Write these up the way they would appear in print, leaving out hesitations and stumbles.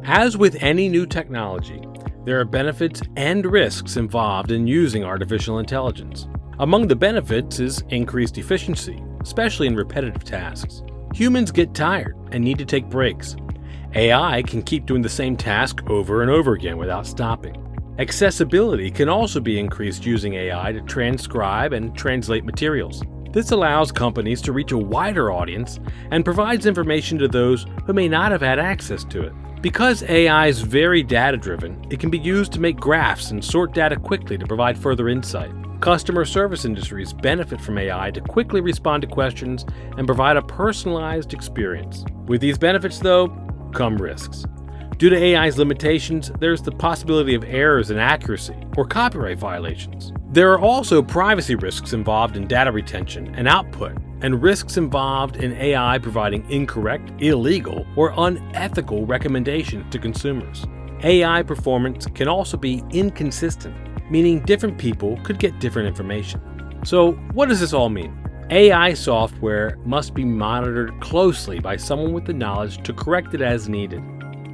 As with any new technology, there are benefits and risks involved in using artificial intelligence. Among the benefits is increased efficiency, especially in repetitive tasks. Humans get tired and need to take breaks. AI can keep doing the same task over and over again without stopping. Accessibility can also be increased using AI to transcribe and translate materials. This allows companies to reach a wider audience and provides information to those who may not have had access to it. Because AI is very data-driven, it can be used to make graphs and sort data quickly to provide further insight. Customer service industries benefit from AI to quickly respond to questions and provide a personalized experience. With these benefits, though, come risks. Due to AI's limitations, there's the possibility of errors in accuracy or copyright violations. There are also privacy risks involved in data retention and output, and risks involved in AI providing incorrect, illegal, or unethical recommendations to consumers. AI performance can also be inconsistent, meaning different people could get different information. So, what does this all mean? AI software must be monitored closely by someone with the knowledge to correct it as needed.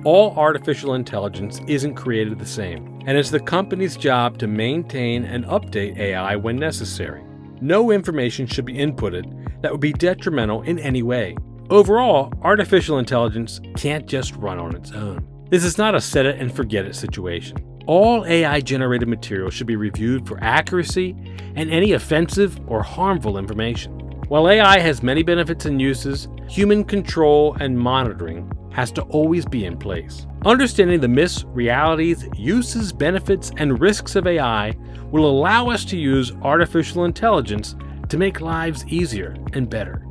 All artificial intelligence isn't created the same, and it's the company's job to maintain and update AI when necessary. No information should be inputted that would be detrimental in any way. Overall, artificial intelligence can't just run on its own. This is not a set it and forget it situation. All AI-generated material should be reviewed for accuracy and any offensive or harmful information. While AI has many benefits and uses, human control and monitoring has to always be in place. Understanding the myths, realities, uses, benefits, and risks of AI will allow us to use artificial intelligence to make lives easier and better.